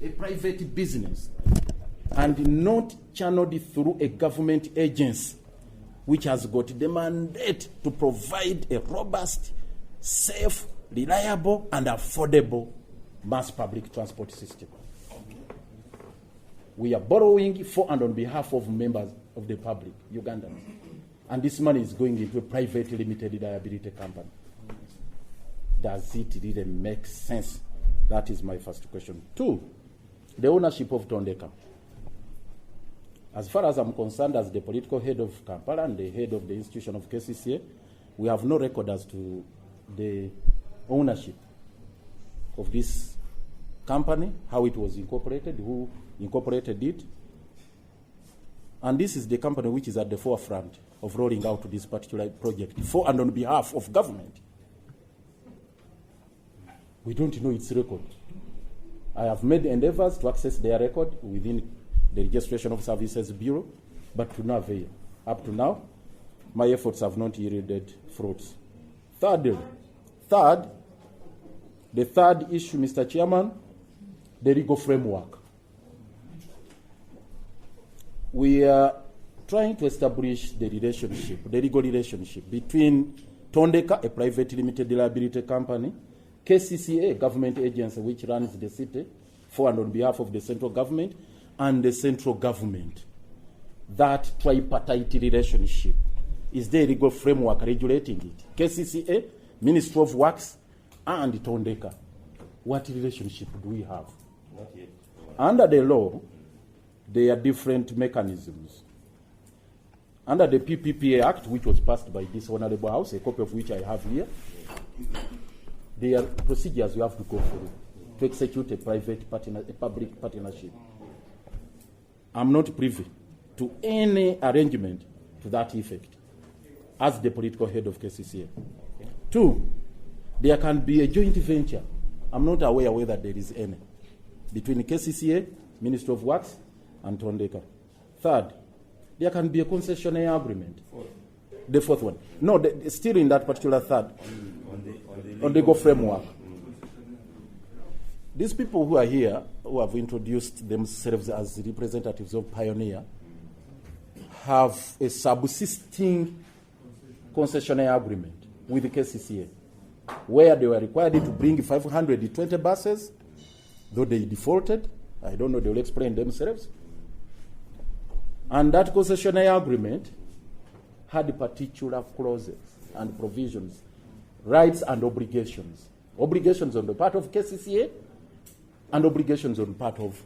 a private business and not channeled through a government agency which has got the mandate to provide a robust, safe, reliable, and affordable mass public transport system. We are borrowing for and on behalf of members of the public, Ugandans. And this money is going into a private limited liability company. Does it really make sense? That is my first question. 2, the ownership of Tondeka. As far as I'm concerned, as the political head of Kampala and the head of the institution of KCCA, we have no record as to the ownership of this company, how it was incorporated, who incorporated it. And this is the company which is at the forefront of rolling out this particular project for and on behalf of government. We don't know its record. I have made endeavors to access their record within the Registration of Services Bureau, but to no avail. Up to now, my efforts have not yielded fruits. Third, the third issue, Mr. Chairman, the legal framework. We are trying to establish the legal relationship between Tondeka, a private limited liability company, KCCA, a government agency which runs the city for and on behalf of the central government, and the central government. That tripartite relationship is the legal framework regulating it. KCCA, Ministry of Works, and Tondeka. What relationship do we have? Not yet. Under the law, there are different mechanisms. Under the PPPA Act, which was passed by this Honorable House, a copy of which I have here, there are procedures you have to go through to execute a public partnership. I'm not privy to any arrangement to that effect as the political head of KCCA. 2, there can be a joint venture. I'm not aware whether there is any between KCCA, Ministry of Works, and Tondeka. 3rd, there can be a concessionaire agreement. The 4th one. No, still in that particular 3rd, on the legal framework. These people who are here, who have introduced themselves as representatives of Pioneer, have a subsisting concessionaire agreement with the KCCA, where they were required to bring 520 buses, though they defaulted. I don't know, they will explain themselves. And that concessionaire agreement had particular clauses and provisions, rights and obligations. Obligations on the part of KCCA and obligations on part of...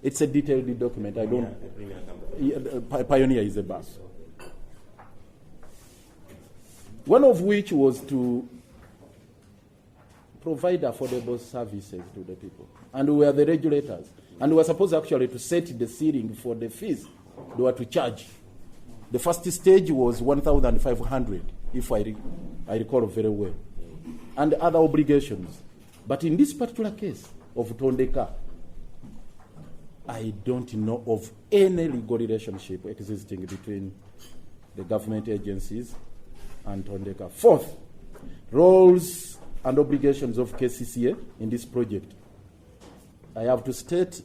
It's a detailed document. I don't... Pioneer is a bus. One of which was to provide affordable services to the people. And we were the regulators. And we were supposed actually to set the ceiling for the fees they were to charge. The first stage was 1,500, if I recall very well. And other obligations. But in this particular case of Tondeka, I don't know of any legal relationship existing between the government agencies and Tondeka. 4th, roles and obligations of KCCA in this project. I have to state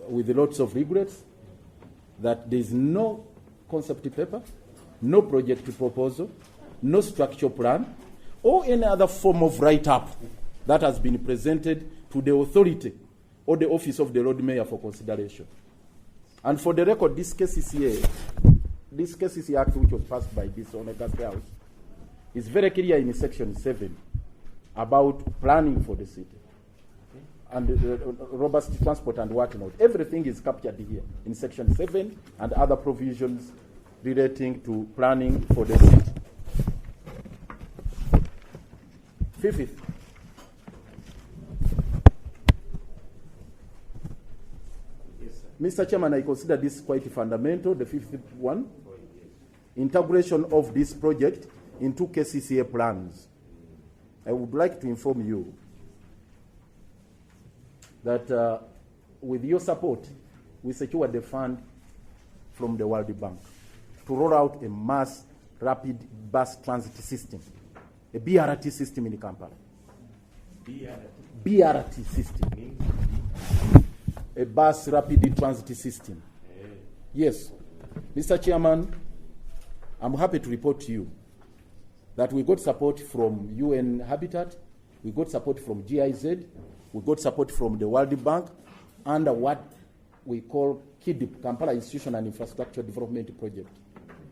with lots of regrets that there is no concept paper, no project proposal, no structure plan, or any other form of write-up that has been presented to the authority or the office of the Lord Mayor for consideration. And for the record, this KCCA Act, which was passed by this August House, is very clear in Section 7 about planning for the city and robust transport and whatnot. Everything is captured here in Section 7 and other provisions relating to planning for the city. 5th, Mr. Chairman, I consider this quite fundamental, the 5th one, integration of this project into KCCA plans. I would like to inform you that with your support, we secured the fund from the World Bank to roll out a mass rapid bus transit system, a BRT system in Kampala. BRT system. A bus rapid transit system. Yes. Mr. Chairman, I'm happy to report to you that we got support from UN Habitat, we got support from GIZ, we got support from the World Bank under what we call KIDIP, Kampala Institution and Infrastructure Development Project.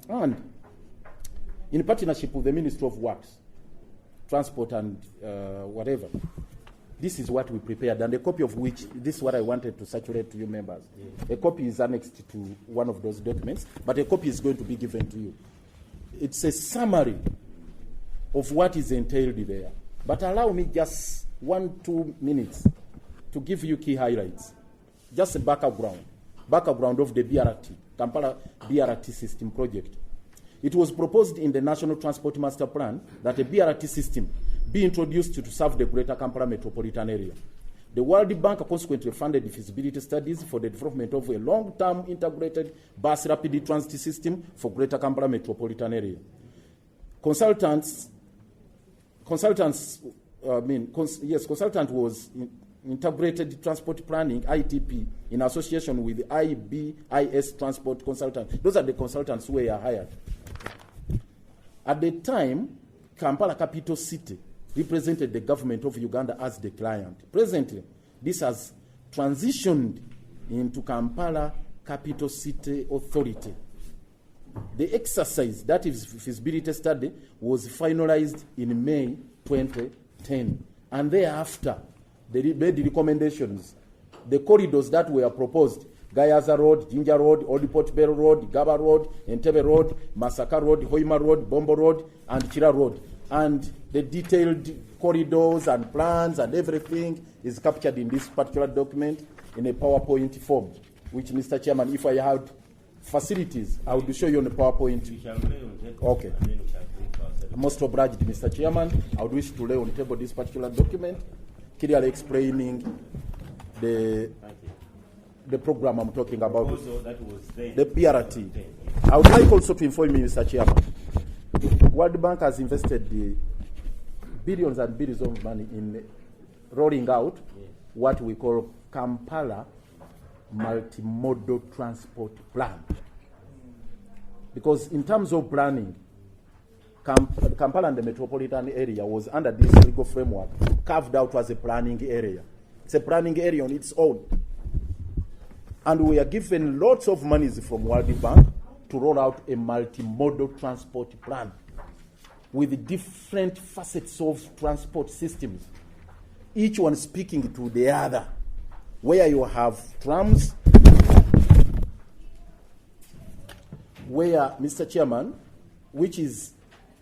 And in partnership with the Ministry of Works, Transport and whatever, this is what we prepared, and a copy of which, this is what I wanted to circulate to you members. A copy is annexed to one of those documents, but a copy is going to be given to you. It's a summary of what is entailed there. But allow me just 1-2 minutes to give you key highlights. Just a background of the BRT, Kampala BRT system project. It was proposed in the National Transport Master Plan that a BRT system be introduced to serve the greater Kampala metropolitan area. The World Bank consequently funded feasibility studies for the development of a long-term integrated bus rapid transit system for greater Kampala metropolitan area. Consultant was Integrated Transport Planning, ITP, in association with IBIS Transport Consultant. Those are the consultants who were hired. At the time, Kampala Capital City represented the government of Uganda as the client. Presently, this has transitioned into Kampala Capital City Authority. The exercise, that is feasibility study, was finalized in May 2010. And thereafter, they made the recommendations. The corridors that were proposed, Gayaza Road, Jinja Road, Old Port Bell Road, Gaba Road, Entebbe Road, Masaka Road, Hoima Road, Bombo Road, and Chira Road. And the detailed corridors and plans and everything is captured in this particular document in a PowerPoint form, which, Mr. Chairman, if I had facilities, I would show you on a PowerPoint. Okay. Most obliged, Mr. Chairman. I would wish to lay on the table this particular document, clearly explaining the program I'm talking about, the BRT. I would like also to inform you, Mr. Chairman, World Bank has invested the billions and billions of money in rolling out what we call Kampala Multimodal Transport Plan. Because in terms of planning, Kampala and the metropolitan area was under this legal framework carved out as a planning area. It's a planning area on its own. And we are given lots of monies from World Bank to roll out a multimodal transport plan with different facets of transport systems, each one speaking to the other, where you have trams, where, Mr. Chairman, which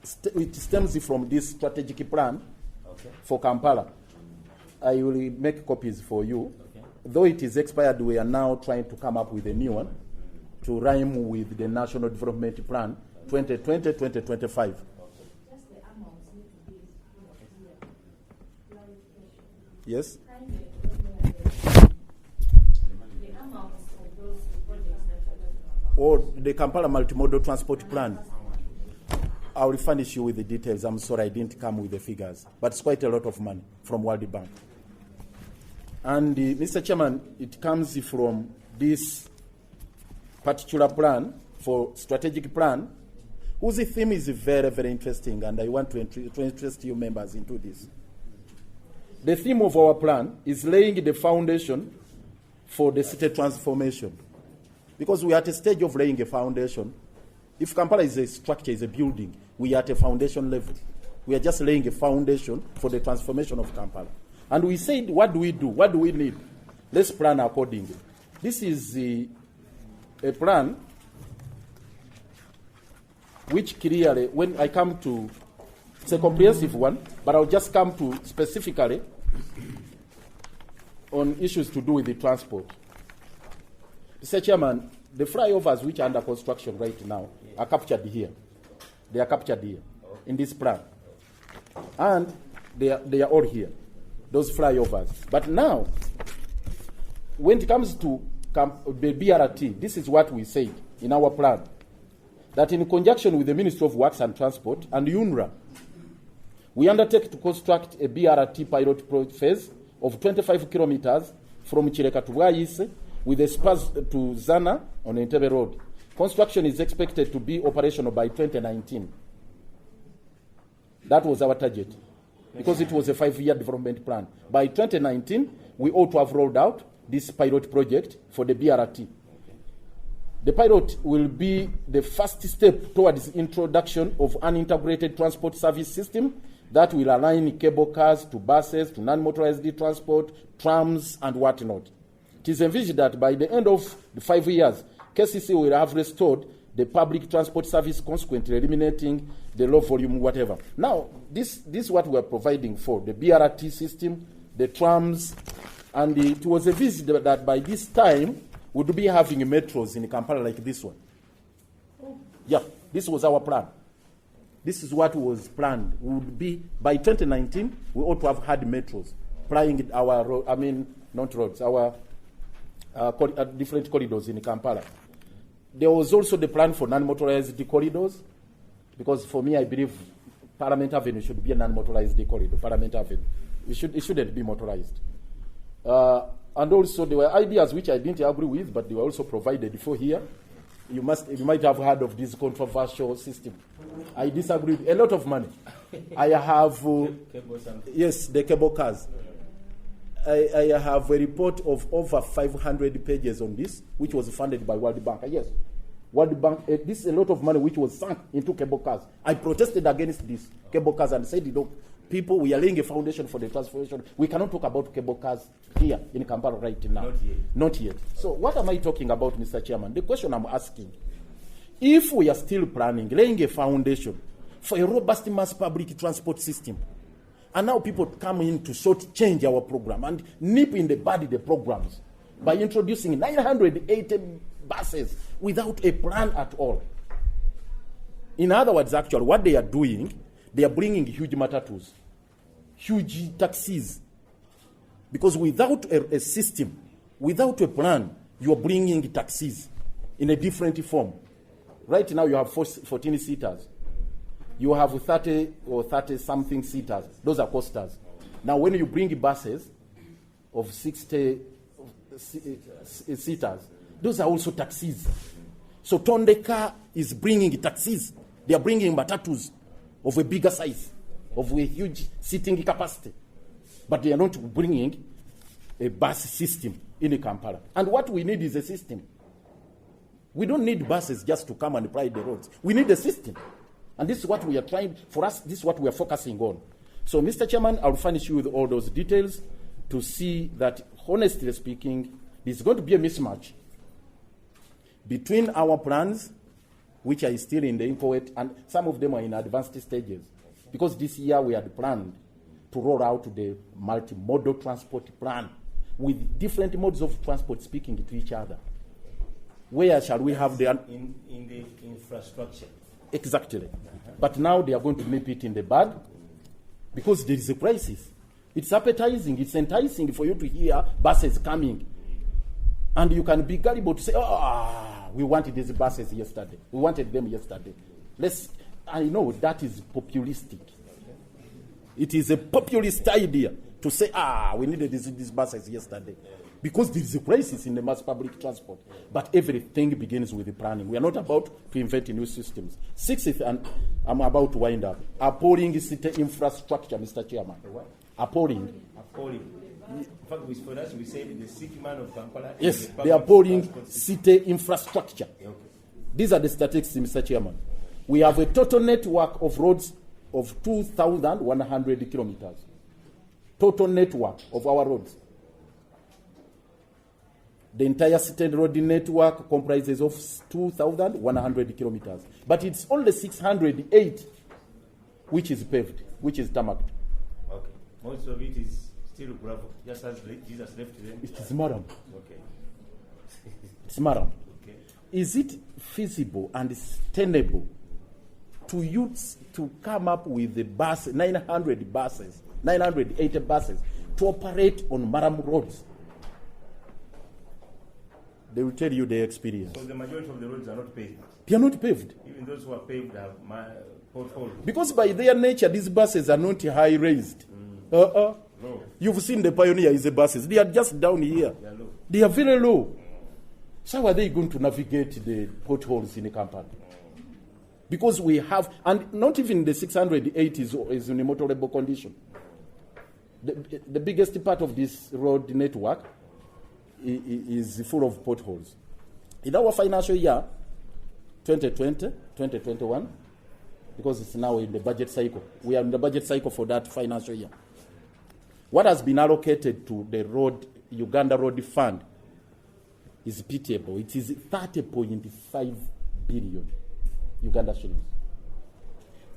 stems from this strategic plan for Kampala. I will make copies for you. Okay. Though it is expired, we are now trying to come up with a new one to rhyme with the National Development Plan 2020-2025. Yes? Or the Kampala Multimodal Transport Plan. I will furnish you with the details. I'm sorry I didn't come with the figures, but it's quite a lot of money from World Bank. And Mr. Chairman, it comes from this particular plan, for strategic plan, whose theme is very, very interesting, and I want to interest you members into this. The theme of our plan is laying the foundation for the city transformation. Because we are at a stage of laying a foundation. If Kampala is a structure, is a building, we are at a foundation level. We are just laying a foundation for the transformation of Kampala. And we said, what do we do? What do we need? Let's plan accordingly. This is a plan which clearly, when I come to, it's a comprehensive one, but I'll just come to specifically on issues to do with the transport. Mr. Chairman, the flyovers which are under construction right now are captured here. They are captured here in this plan. And they are all here, those flyovers. But now, when it comes to the BRT, this is what we say in our plan. That in conjunction with the Ministry of Works and Transport and UNRWA, We undertake to construct a BRT pilot phase of 25 kilometers from Chireka to Bwayise with a spurs to Zana on Entebbe Road. Construction is expected to be operational by 2019. That was our target, because it was a 5-year development plan. By 2019, we ought to have rolled out this pilot project for the BRT. The pilot will be the first step towards the introduction of an integrated transport service system that will align cable cars to buses, to non-motorized transport, trams, and whatnot. It is envisaged that by the end of the 5 years, KCC will have restored the public transport service, consequently eliminating the low volume whatever. Now, this is what we are providing for, the BRT system, the trams, and it was envisaged that by this time, we would be having metros in Kampala like this one. Yeah, this was our plan. This is what was planned. We would be, by 2019, we ought to have had metros plying our, not roads, our different corridors in Kampala. There was also the plan for non-motorized corridors, because for me, I believe Parliament Avenue should be a non-motorized corridor, Parliament Avenue. It shouldn't be motorized. And also there were ideas which I didn't agree with, but they were also provided for here. You might have heard of this controversial system. I disagree with a lot of money. I have, yes, the cable cars. I have a report of over 500 pages on this, which was funded by World Bank. Yes, World Bank, this is a lot of money which was sunk into cable cars. I protested against this cable cars and said, look, people, we are laying a foundation for the transformation. We cannot talk about cable cars here in Kampala right now. Not yet. Not yet. So what am I talking about, Mr. Chairman? The question I'm asking, if we are still planning, laying a foundation for a robust mass public transport system, and now people come in to short-change our program and nip in the bud the programs by introducing 980 buses without a plan at all. In other words, actually, what they are doing, they are bringing huge matatus, huge taxis. Because without a system, without a plan, you are bringing taxis in a different form. Right now, you have 14 seaters. You have 30 or 30-something seaters. Those are coasters. Now, when you bring buses of 60 seaters, those are also taxis. So Tondeka is bringing taxis. They are bringing matatus of a bigger size, of a huge seating capacity. But they are not bringing a bus system in Kampala. And what we need is a system. We don't need buses just to come and ply the roads. We need a system. And this is what we are trying, for us, this is what we are focusing on. So, Mr. Chairman, I'll furnish you with all those details to see that, honestly speaking, there's going to be a mismatch between our plans, which are still in the inchoate, and some of them are in advanced stages. Because this year we had planned to roll out the multimodal transport plan with different modes of transport speaking to each other. Where shall we have the... In the infrastructure. Exactly. But now they are going to nip it in the bud because there is a crisis. It's appetizing, it's enticing for you to hear buses coming. And you can be gullible to say, we wanted these buses yesterday. We wanted them yesterday. I know that is populistic. It is a populist idea to say, we needed these buses yesterday. Because there is a crisis in the mass public transport. But everything begins with the planning. We are not about to invent new systems. Sixth, and I'm about to wind up, appalling city infrastructure, Mr. Chairman. What? Appalling. Appalling. In fact, for us, we said the city man of Kampala. Yes, the appalling city infrastructure. Okay. These are the statistics, Mr. Chairman. We have a total network of roads of 2,100 kilometers. Total network of our roads. The entire city road network comprises of 2,100 kilometers. But it's only 608 which is paved, which is tarmacked. Okay. Most of it is still gravel, just as Jesus left them. It is maram. Okay. It's maram. Okay. Is it feasible and sustainable to use to come up with the bus, 980 buses, to operate on maram roads? They will tell you their experience. So the majority of the roads are not paved. They are not paved. Even those who are paved have Because by their nature, these buses are not high raised. No. You've seen the Pioneer is the buses. They are just down here. They are very low. So how are they going to navigate the potholes in a Kampala? Because we have, and not even the 608 is in a motorable condition. The biggest part of this road network is full of potholes. In our financial year, 2020, 2021, because it's now in the budget cycle, we are in the budget cycle for that financial year. What has been allocated to the Uganda Road Fund is pitiable. It is 30.5 billion Uganda shillings.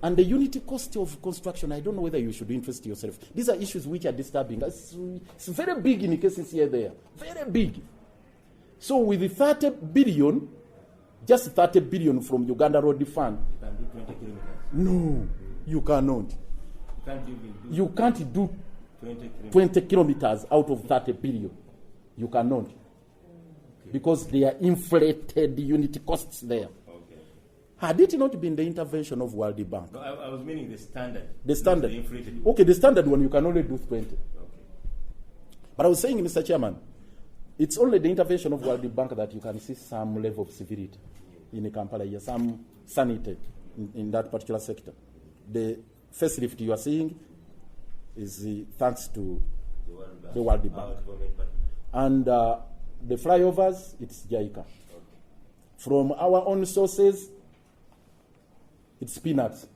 And the unit cost of construction, I don't know whether you should interest yourself. These are issues which are disturbing. It's very big in the cases here there. Very big. So with the 30 billion, just 30 billion from Uganda Road Fund. You can do 20 kilometers. No, you cannot. You can't do 20 kilometers out of 30 billion. You cannot. Okay. Because they are inflated unit costs there. Had it not been the intervention of World Bank? No, I was meaning the standard. The standard. The inflated. Okay, the standard one, you can only do 20. Okay. But I was saying, Mr. Chairman, it's only the intervention of World Bank that you can see some level of severity in Kampala here, some sanity in that particular sector. The facelift you are seeing is thanks to the World Bank. And the flyovers, it's JICA. Okay. From our own sources, it's peanuts.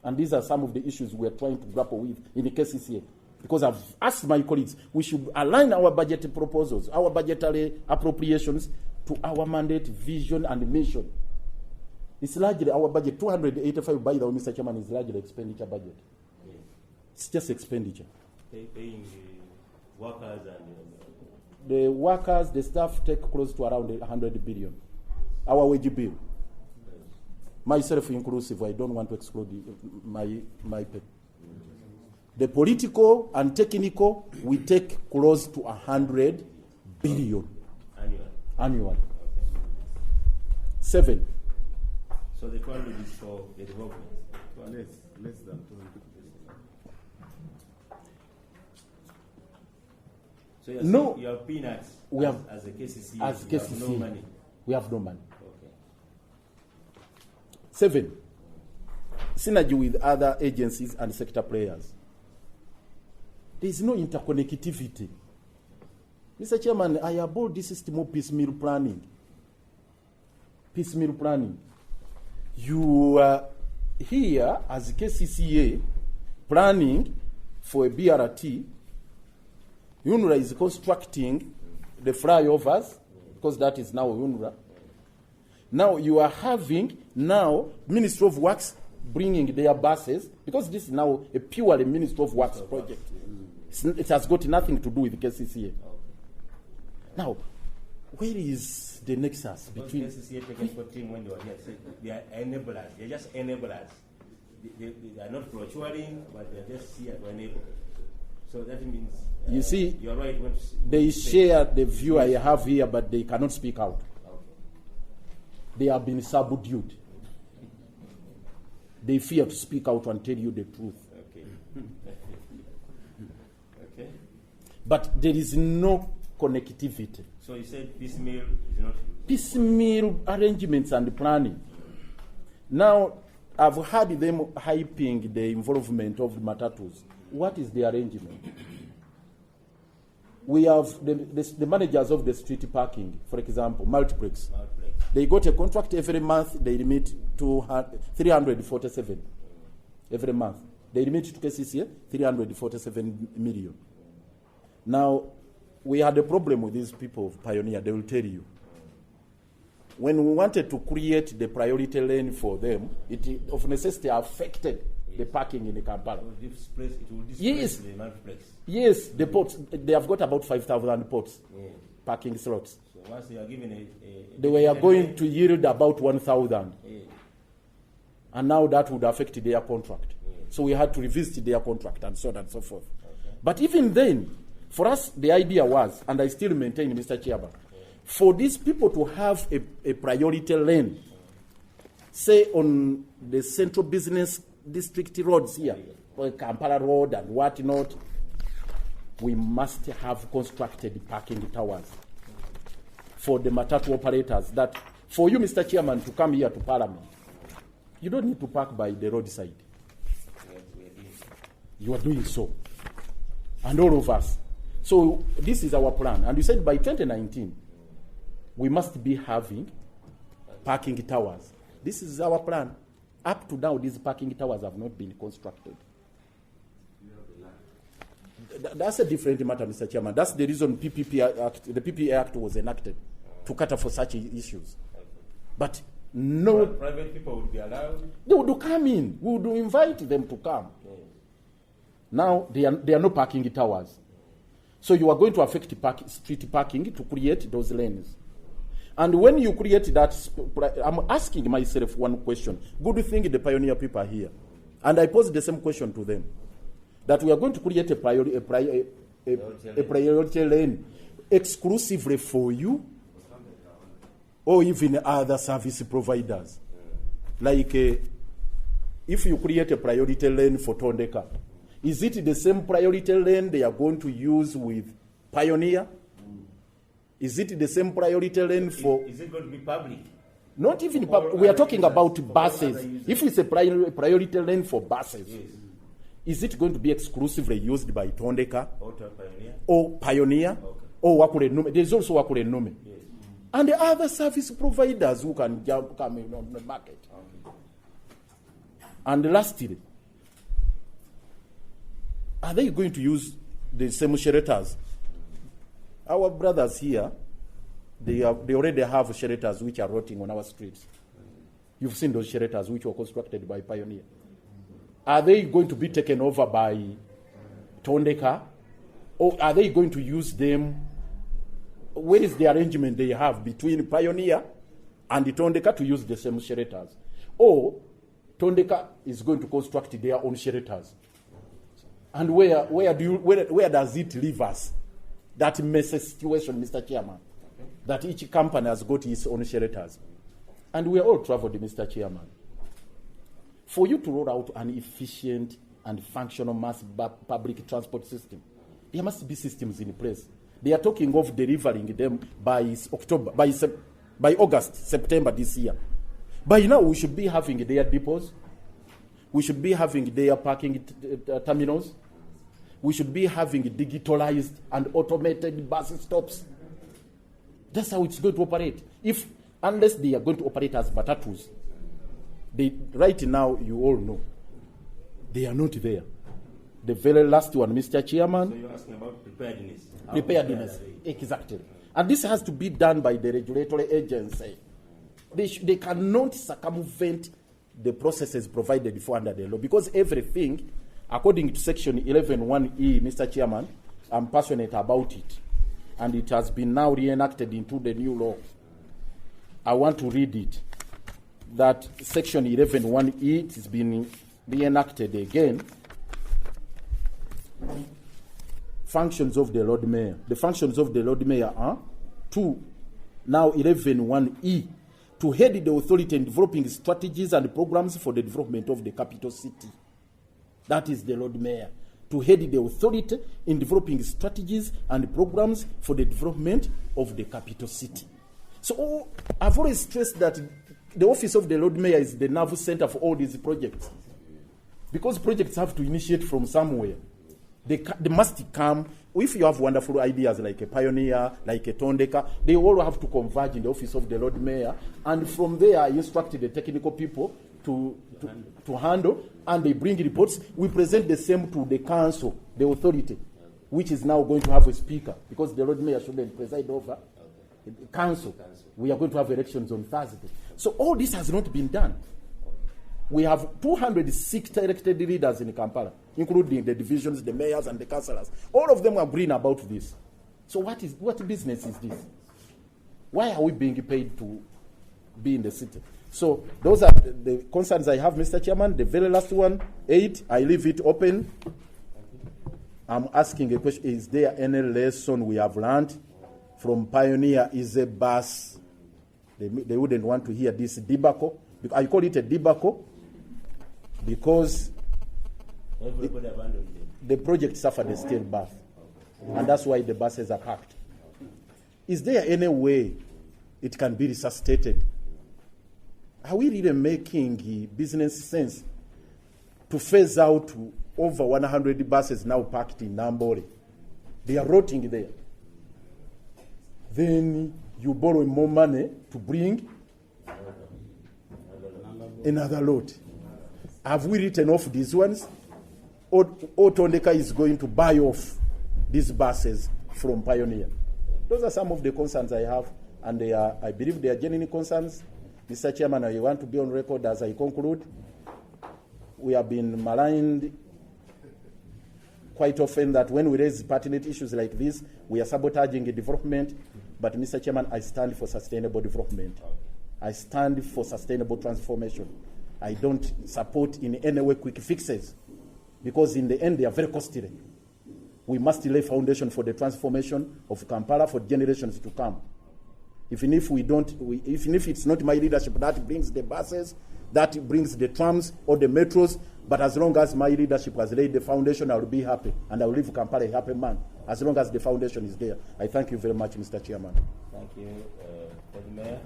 And these are some of the issues we are trying to grapple with in the cases here. Because I've asked my colleagues, we should align our budget proposals, our budgetary appropriations to our mandate, vision, and mission. It's largely our budget, 285, by the way, Mr. Chairman, is largely expenditure budget. Yeah. It's just expenditure. Paying the workers and... The workers, the staff take close to around 100 billion. Our wage bill. Myself inclusive, I don't want to exclude my pay. The political and technical, we take close to 100 billion. Annually. Okay. 7. So the 200 is for the development? Less than 200. So you have peanuts we have, as a KCC, as you KCC, have no money? We have no money. Okay. 7. Synergy with other agencies and sector players. There is no interconnectivity. Mr. Chairman, I abhor this system of piecemeal planning. Piecemeal planning. You are here as KCCA planning for a BRT. UNRWA is constructing the flyovers, because that is now UNRWA. Now you are having Ministry of Works bringing their buses, because this is now a purely Ministry of Works project. It has got nothing to do with KCCA. Now, where is the nexus between... KCCA technical team, when they were here, said they are enablers. They are just enablers. They are not procuring, but they are just here to enable. So that means... you see, you're right. They share the view I have here, but they cannot speak out. Okay. They have been subdued. They fear to speak out and tell you the truth. Okay. Okay. But there is no connectivity. So you said piecemeal is not... Piecemeal arrangements and planning. Now, I've heard them hyping the involvement of the matatus. What is the arrangement? We have the managers of the street parking, for example, multiplex. They got a contract every month. They remit to 347 every month. They remit to KCCA 347 million. Now, we had a problem with these people of Pioneer. They will tell you. When we wanted to create the priority lane for them, it of necessity affected the parking in the Kampala. It will displace the multiplex. Yes, the ports. They have got about 5,000 ports, parking slots. So once they are given they were going to yield about 1,000. And now that would affect their contract. So we had to revisit their contract and so on and so forth. Okay. But even then, for us, the idea was, and I still maintain, Mr. Chairman, for these people to have a priority lane say on the central business district roads here, or Kampala Road and what not, we must have constructed parking towers for the matatu operators. That for you, Mr. Chairman, to come here to Parliament, you don't need to park by the roadside. You are doing so. And all of us. So this is our plan. And we said by 2019, we must be having parking towers. This is our plan. Up to now, these parking towers have not been constructed. That's a different matter, Mr. Chairman. That's the reason the PPA Act was enacted, to cater for such issues. But no... Private people would be allowed? They would come in. We would invite them to come. Now, there are no parking towers. So you are going to affect street parking to create those lanes. And when you create that, I'm asking myself one question. Good thing the pioneer people are here. And I posed the same question to them. That we are going to create a priority lane exclusively for you or even other service providers. Like if you create a priority lane for Tondeka, is it the same priority lane they are going to use with Pioneer? Is it the same priority lane for... Is it going to be public? Not even public. We are talking about buses. If it's a priority lane for buses, yes. Is it going to be exclusively used by Tondeka? Or Pioneer? Okay. Or Wakure Nume? There's also Wakure Nume. Yes. And the other service providers who can come in on the market. Okay. And lastly, are they going to use the same shelters? Our brothers here, they already have shelters which are rotting on our streets. You've seen those shelters which were constructed by Pioneer. Are they going to be taken over by Tondeka? Or are they going to use them? Where is the arrangement they have between Pioneer and the Tondeka to use the same shelters? Or Tondeka is going to construct their own shelters? And where does it leave us? That messy situation, Mr. Chairman, that each company has got its own shelters. And we are all traveled, Mr. Chairman. For you to roll out an efficient and functional mass public transport system, there must be systems in place. They are talking of delivering them by August, September this year. By now, we should be having their depots. We should be having their parking terminals. We should be having digitalized and automated bus stops. That's how it's going to operate. Unless they are going to operate as matatus. Right now, you all know, they are not there. The very last one, Mr. Chairman. So you're asking about preparedness. Preparedness, exactly. And this has to be done by the regulatory agency. They cannot circumvent the processes provided for under the law, because everything, according to Section 11(1)(e), Mr. Chairman, I'm passionate about it, and it has been now reenacted into the new law. I want to read it. That Section 11(1)(e) it has been reenacted again. Functions of the Lord Mayor. The functions of the Lord Mayor are now 11(1)(e), to head the authority in developing strategies and programs for the development of the capital city. That is the Lord Mayor. To head the authority in developing strategies and programs for the development of the capital city. So I've always stressed that the office of the Lord Mayor is the nerve center for all these projects. Because projects have to initiate from somewhere. They must come. If you have wonderful ideas like a Pioneer, like a Tondeka, they all have to converge in the office of the Lord Mayor. And from there, I instruct the technical people to handle, and they bring reports. We present the same to the council, the authority, which is now going to have a speaker, because the Lord Mayor shouldn't preside over the council. We are going to have elections on Thursday. So all this has not been done. We have 206 elected leaders in Kampala, including the divisions, the mayors, and the councillors. All of them are agreeing about this. So what business is this? Why are we being paid to be in the city? So those are the concerns I have, Mr. Chairman. The very last one, 8, I leave it open. I'm asking a question. Is there any lesson we have learned from Pioneer is a bus? They wouldn't want to hear this debacle. I call it a debacle because Everybody abandoned them. the project suffered a stillbirth, and that's why the buses are packed. Is there any way it can be resuscitated? Are we really making business sense to phase out over 100 buses now parked in Nambole? They are rotting there. Then you borrow more money to bring another load. Have we written off these ones? Or Tondeka is going to buy off these buses from Pioneer? Those are some of the concerns I have, and I believe they are genuine concerns. Mr. Chairman, I want to be on record as I conclude. We have been maligned quite often that when we raise pertinent issues like this, we are sabotaging the development. But, Mr. Chairman, I stand for sustainable development. I stand for sustainable transformation. I don't support in any way quick fixes, because in the end they are very costly. We must lay foundation for the transformation of Kampala for generations to come. Even if it's not my leadership that brings the buses, that brings the trams or the metros, but as long as my leadership has laid the foundation, I will be happy, and I will leave Kampala a happy man, as long as the foundation is there. I thank you very much, Mr. Chairman. Thank you, Mr. Mayor,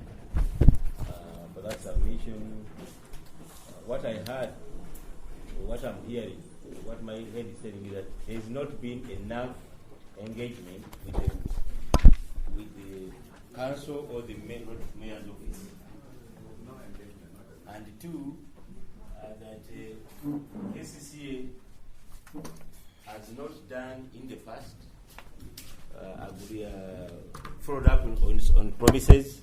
for that submission. What I heard, what I'm hearing, what my head is telling me, that there has not been enough engagement with the council or the mayor's office. And two, that KCCA has not done in the past, followed up on promises,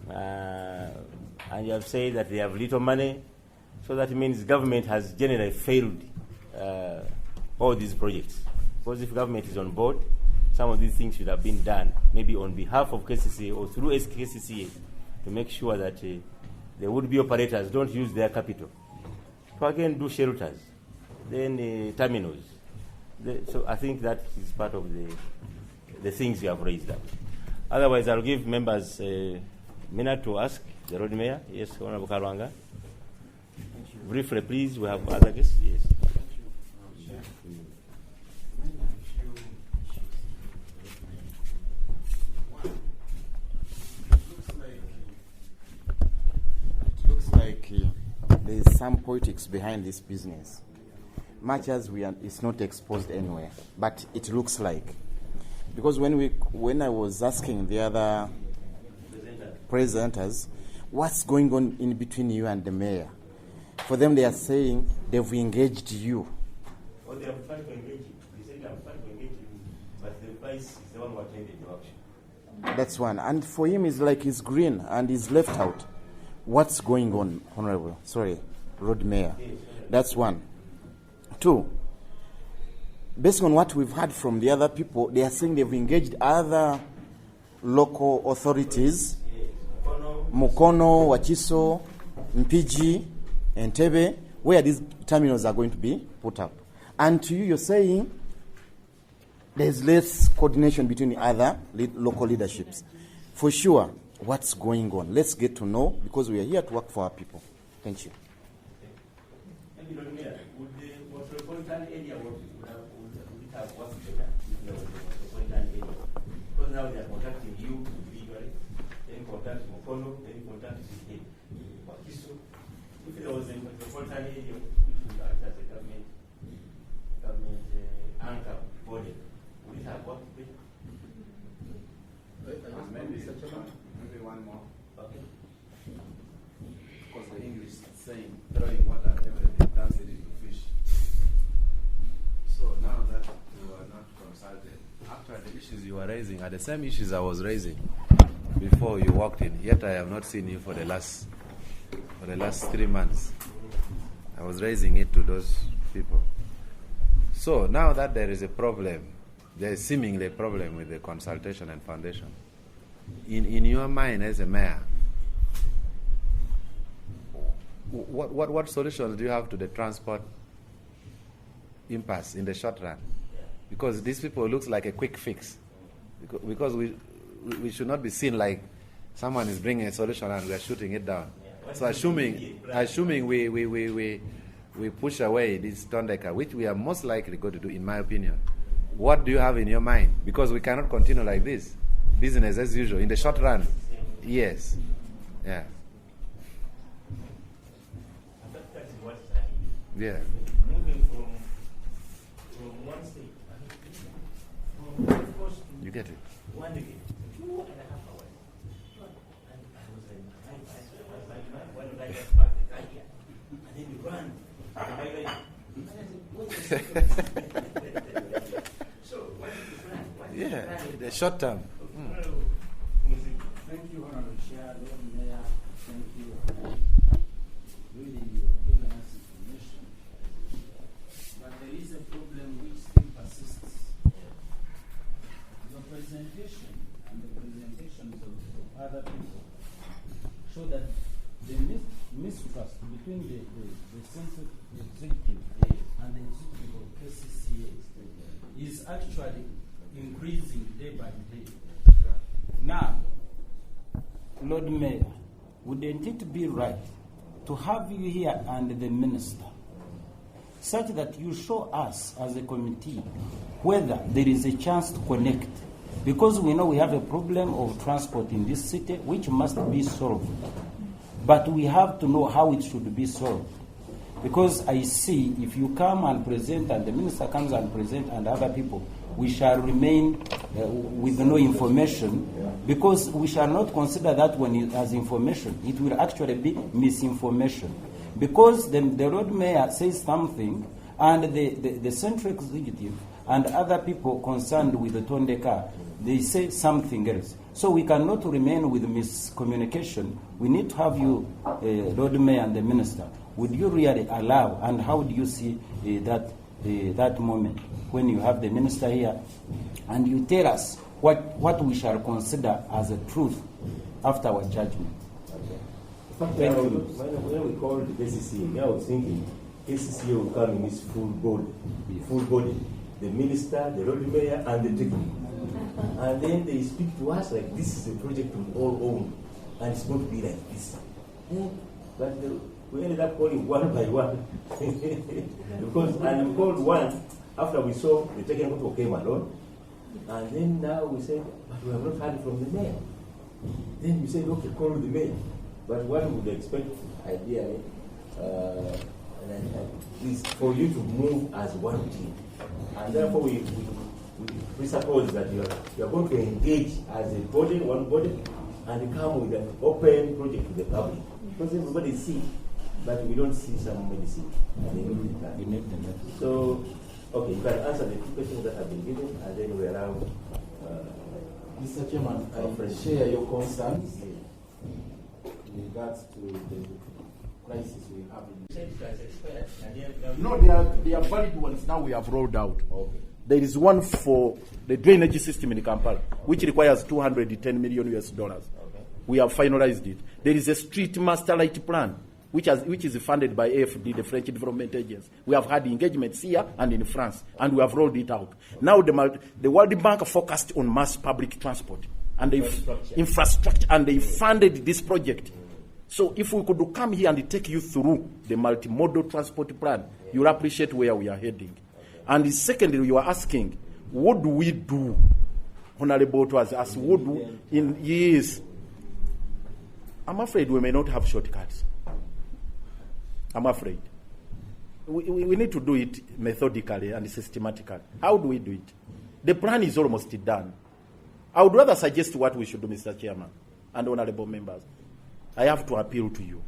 and you have said that they have little money, so that means government has generally failed all these projects. Because if government is on board, some of these things should have been done, maybe on behalf of KCCA or through KCCA, to make sure that the would-be operators don't use their capital to again do shelters, then terminals. So I think that is part of the things you have raised up. Otherwise, I'll give members a minute to ask the road mayor. Yes, Honorable Karwanga. Briefly, please. We have other guests. Yes. It looks like there is some politics behind this business. Much as it's not exposed anywhere, but it looks like. Because when I was asking the other presenters, what's going on in between you and the mayor? For them, they are saying they've engaged you. Well, they have tried to engage you. They said they have tried to engage you, but the price is the one who attended to action. That's one. And for him, it's like he's green and he's left out. What's going on, Honorable? Sorry, Road Mayor. That's one. Two, based on what we've heard from the other people, they are saying they've engaged other local authorities, Mukono, Wachiso, Mpiji, and Entebbe, where these terminals are going to be put up. And to you, you're saying there's less coordination between the other local leaderships. For sure, what's going on? Let's get to know, because we are here to work for our people. Thank you. Thank you, Lord Mayor. Would the metropolitan area would it have worked better if there was a metropolitan area? Because now they are contacting you individually, then contact Mukono, then contact the Wakiso. If there was a metropolitan area which would act as a government anchor body, would it have worked better? Maybe one more. Okay. Because the English is saying throwing water at everything turns it into fish. So now that you are not consulted, after the issues you were raising are the same issues I was raising before you walked in, yet I have not seen you for the last 3 months. I was raising it to those people. So now that there is a problem, there is seemingly a problem with the consultation and foundation. In your mind as a mayor, what solutions do you have to the transport impasse in the short run? Because these people looks like a quick fix. Because we should not be seen like someone is bringing a solution and we are shooting it down. So assuming we push away this Tondeka, which we are most likely going to do, in my opinion, what do you have in your mind? Because we cannot continue like this, business as usual, in the short run. Yes. Yeah. Yeah. Moving from one state, You get it? 1 day, 2.5 hours. And I was like, why don't I just park the car here? And then you run. And I said, so, what is the plan? Yeah, the short term. Thank you, Honorable Chair, Lord Mayor. Thank you. Really, you've given us information. But there is a problem which still persists. The presentation and the presentations of other people show that the mistrust between the central executive and the executive of KCCA is actually increasing day by day. Now, Lord Mayor, wouldn't it be right to have you here and the minister, such that you show us as a committee whether there is a chance to connect? Because we know we have a problem of transport in this city which must be solved. But we have to know how it should be solved. Because I see if you come and present and the minister comes and present and other people, we shall remain with no information, because we shall not consider that one as information. It will actually be misinformation. Because the road mayor says something and the central executive and other people concerned with the Tondeka, they say something else. So we cannot remain with miscommunication. We need to have you, road mayor and the minister. Would you really allow, and how do you see that moment when you have the minister here and you tell us what we shall consider as a truth after our judgment? Thank you. When we called the KCCA, I was thinking KCCA will come in its full body. The minister, the road mayor, and the technical. And then they speak to us like this is a project we all own, and it's going to be like this. But we ended up calling one by one. And we called one after we saw the technical people came alone. And then now we said, but we have not heard from the mayor. Then we said, okay, call the mayor. But one would expect, ideally, is for you to move as one team. And therefore, we presuppose that you are going to engage as a body, one body, and come with an open project to the public. Because everybody sees, but we don't see somebody see. So, okay, you can answer the two questions that have been given, and then we allow. Mr. Chairman, I share your concerns in regards to the crisis we have in. No, they are valid ones now we have rolled out. Okay. There is one for the drainage system in Kampala, which requires $210 million. Okay. We have finalized it. There is a street master light plan, which is funded by AFD, the French Development Agency. We have had engagements here and in France, and we have rolled it out. Now the World Bank focused on mass public transport and infrastructure, and they funded this project. So if we could come here and take you through the multimodal transport plan, you'll appreciate where we are heading. And secondly, you are asking, what do we do, Honorable to us, what do in years? I'm afraid we may not have shortcuts. I'm afraid. We need to do it methodically and systematically. How do we do it? The plan is almost done. I would rather suggest what we should do, Mr. Chairman and honorable members. I have to appeal to you.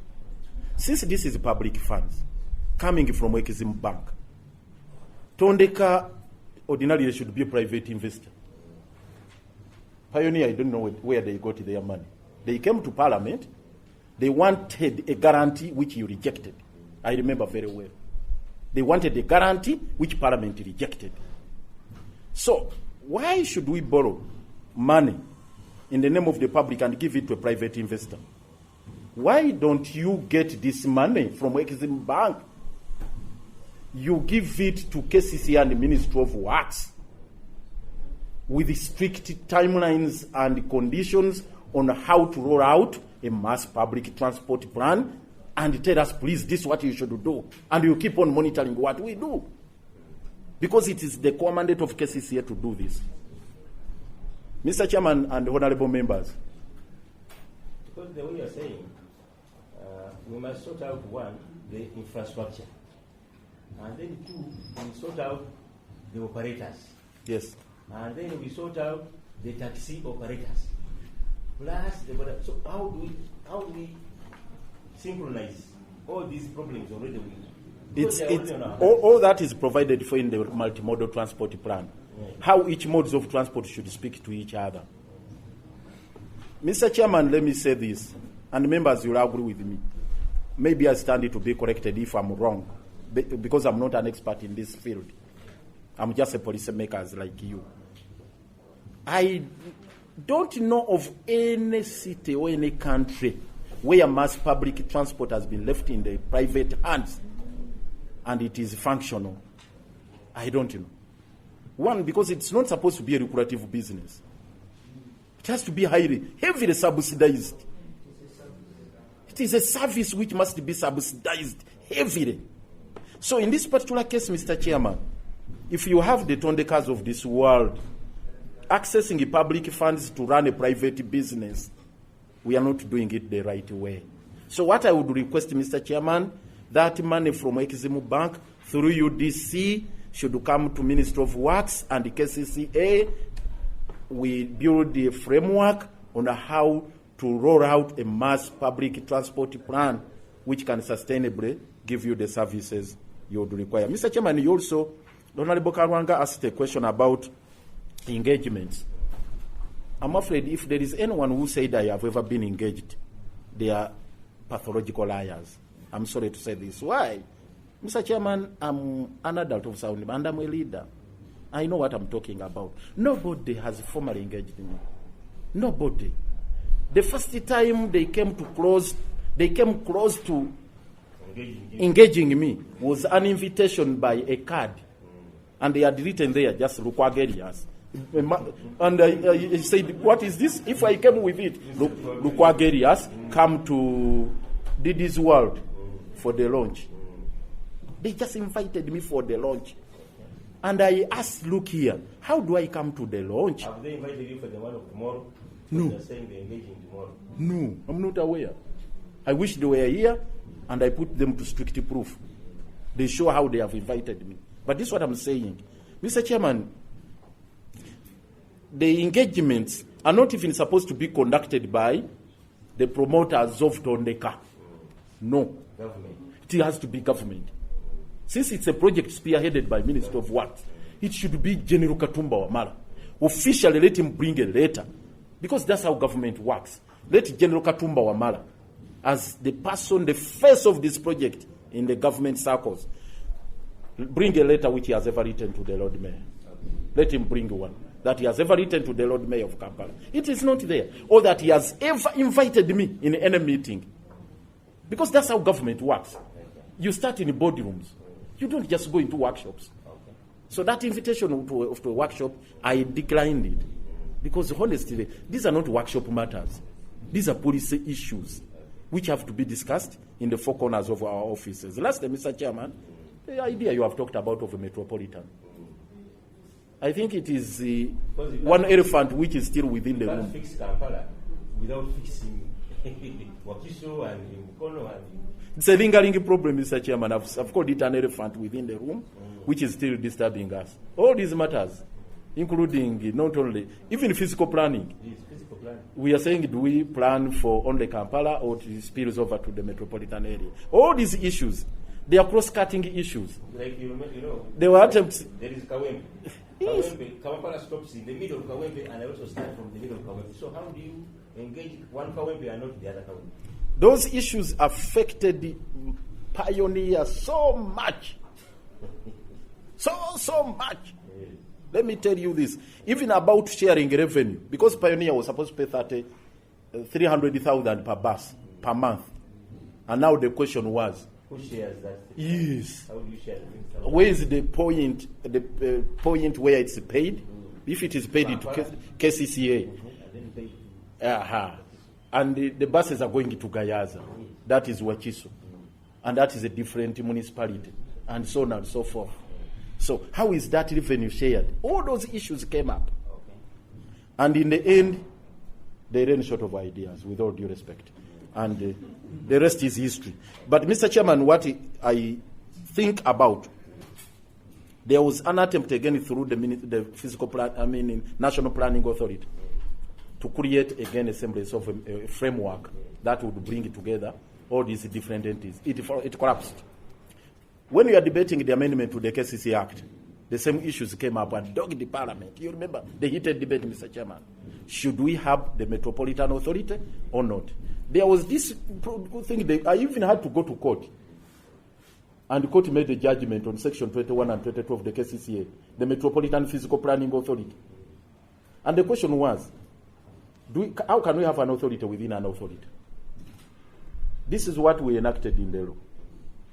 Since this is public funds coming from Exim Bank, Tondeka ordinarily should be a private investor. Pioneer, I don't know where they got their money. They came to Parliament. They wanted a guarantee which you rejected. I remember very well. They wanted a guarantee which Parliament rejected. So why should we borrow money in the name of the public and give it to a private investor? Why don't you get this money from Exim Bank? You give it to KCC and the Ministry of Works with strict timelines and conditions on how to roll out a mass public transport plan and tell us, please, this is what you should do. And you keep on monitoring what we do. Because it is the core mandate of KCCA to do this. Mr. Chairman and honorable members. Because the way you're saying, we must sort out, one, the infrastructure. And then two, we sort out the operators. Yes. And then we sort out the taxi operators. Plus the so how do we synchronize all these problems already? All that is provided for in the multimodal transport plan. Right. How each modes of transport should speak to each other. Mr. Chairman, let me say this, and members will agree with me. Maybe I stand to be corrected if I'm wrong, because I'm not an expert in this field. I'm just a policymaker like you. I don't know of any city or any country where mass public transport has been left in the private hands and it is functional. I don't know. One, because it's not supposed to be a lucrative business. It has to be heavily subsidized. It is a service which must be subsidized heavily. So in this particular case, Mr. Chairman, if you have the Tondekas of this world accessing public funds to run a private business, we are not doing it the right way. So what I would request, Mr. Chairman, that money from Exim Bank through UDC should come to Ministry of Works and the KCCA. We build a framework on how to roll out a mass public transport plan which can sustainably give you the services you would require. Mr. Chairman, you also, Honorable Karwanga asked a question about engagements. I'm afraid if there is anyone who said I have ever been engaged, they are pathological liars. I'm sorry to say this. Why? Mr. Chairman, I'm an adult of Sound and I'm a leader. I know what I'm talking about. Nobody has formally engaged me. Nobody. The first time they came close to engaging me was an invitation by a card. And they had written there, just Lukwago Elias. And I said, what is this? If I came with it, Lukwago Elias, come to Didi's World for the launch. They just invited me for the launch. And I asked, look here, how do I come to the launch? Have they invited you for the one of tomorrow? No. They're saying they're engaging tomorrow. No, I'm not aware. I wish they were here, and I put them to strict proof. They show how they have invited me. But this is what I'm saying. Mr. Chairman, the engagements are not even supposed to be conducted by the promoters of Tondeka. No. Government. It has to be government. Since it's a project spearheaded by Minister of Works, it should be General Katumba Wamala. Officially, let him bring a letter. Because that's how government works. Let General Katumba Wamala, as the person, the face of this project in the government circles, bring a letter which he has ever written to the Lord Mayor. Let him bring one that he has ever written to the Lord Mayor of Kampala. It is not there. Or that he has ever invited me in any meeting. Because that's how government works. You start in boardrooms. You don't just go into workshops. So that invitation to a workshop, I declined it. Because honestly, these are not workshop matters. These are policy issues which have to be discussed in the four corners of our offices. Last time, Mr. Chairman, the idea you have talked about of a metropolitan. I think it is one elephant which is still within the room. You can't fix Kampala without fixing Wakiso and Mukono and... It's a lingering problem, Mr. Chairman. I've called it an elephant within the room, which is still disturbing us. All these matters, including not only, even physical planning. Physical planning. We are saying, do we plan for only Kampala or it spills over to the metropolitan area? All these issues, they are cross-cutting issues. Like you know, there were attempts. There is Kawempe. Yes. Kampala stops in the middle of Kawempe, and I also start from the middle of Kawempe. So how do you engage one Kawempe and not the other Kawempe? Those issues affected Pioneer so much. So much. Let me tell you this. Even about sharing revenue, because Pioneer was supposed to pay 300,000 per bus per month. And now the question was, who shares that? Yes. How do you share it? Where is the point where it's paid? If it is paid into KCCA. And the buses are going to Gayaza. That is Wachiso. And that is a different municipality. And so on and so forth. So how is that revenue shared? All those issues came up. Okay. And in the end, they ran short of ideas, with all due respect. And the rest is history. But, Mr. Chairman, what I think about, there was an attempt again through the physical plan, National Planning Authority to create again a semblance of a framework that would bring together all these different entities. It collapsed. When we are debating the amendment to the KCC Act, the same issues came up and dogged the Parliament. You remember the heated debate, Mr. Chairman. Should we have the Metropolitan Authority or not? There was this thing, I even had to go to court. And the court made a judgment on Section 21 and 22 of the KCCA, the Metropolitan Physical Planning Authority. And the question was, how can we have an authority within an authority? This is what we enacted in the law.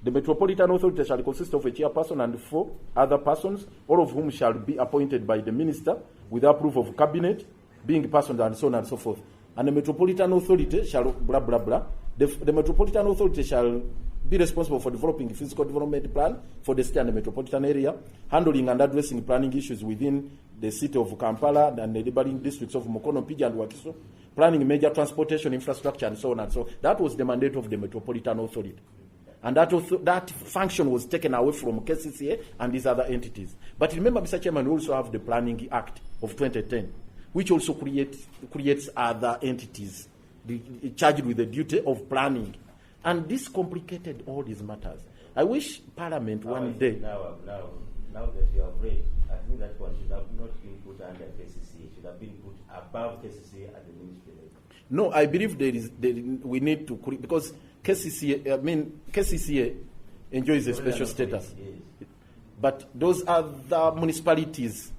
The Metropolitan Authority shall consist of a chairperson and 4 other persons, all of whom shall be appointed by the minister with approval of cabinet, being persons and so on and so forth. And the Metropolitan Authority shall blah, blah, blah. The Metropolitan Authority shall be responsible for developing a physical development plan for the state and the metropolitan area, handling and addressing planning issues within the city of Kampala and the neighboring districts of Mukono, Pija, and Wakiso, planning major transportation infrastructure, and so on and so on. That was the mandate of the Metropolitan Authority. And that function was taken away from KCCA and these other entities. But remember, Mr. Chairman, we also have the Planning Act of 2010, which also creates other entities charged with the duty of planning. And this complicated all these matters. I wish Parliament one day... Now that you have read, I think that one should have not been put under KCCA. It should have been put above KCCA at the ministry level. No, I believe we need to... Because KCCA enjoys a special status. Yes. But those other municipalities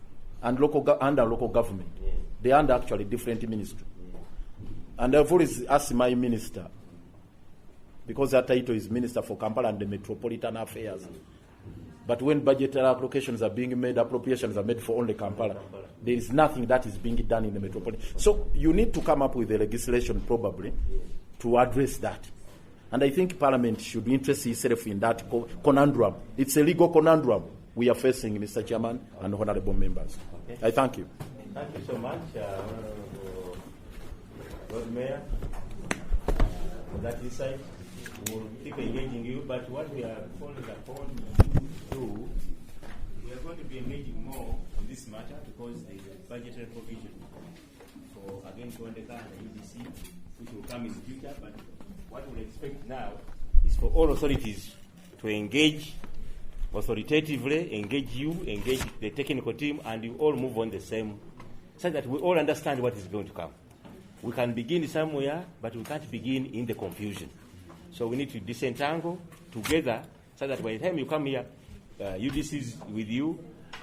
and under local government, yes, they are under actually different ministry. Yes. And I've always asked my minister, because that title is Minister for Kampala and the Metropolitan Affairs. But when budgetary allocations are being made, appropriations are made for only Kampala, there is nothing that is being done in the metropolitan. So you need to come up with a legislation probably to address that. And I think Parliament should interest itself in that conundrum. It's a legal conundrum we are facing, Mr. Chairman and honorable members. Okay. I thank you. Thank you so much, Honorable Lord Mayor, for that insight. We'll keep engaging you, but what we are calling upon you to do, we are going to be engaging more on this matter because there is a budgetary provision for, again, Tondeka and the UDC, which will come in the future. But what we expect now is for all authorities to engage authoritatively, engage you, engage the technical team, and you all move on the same, so that we all understand what is going to come. We can begin somewhere, but we can't begin in the confusion. So we need to disentangle together so that by the time you come here, UDC is with you,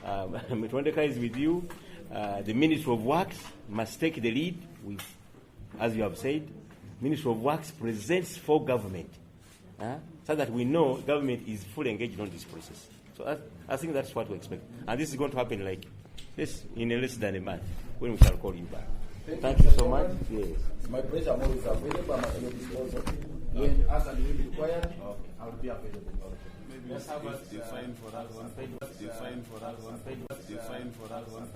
Tondeka is with you, the Ministry of Works must take the lead with, as you have said, Ministry of Works presents for government, so that we know government is fully engaged on this process. So I think that's what we expect. And this is going to happen like this in less than a month when we shall call you back. Thank you so much. Yes. It's my pleasure. I'm always available. I'm at your disposal. When as and when required, I'll be available. Maybe define for us one. Define for us one.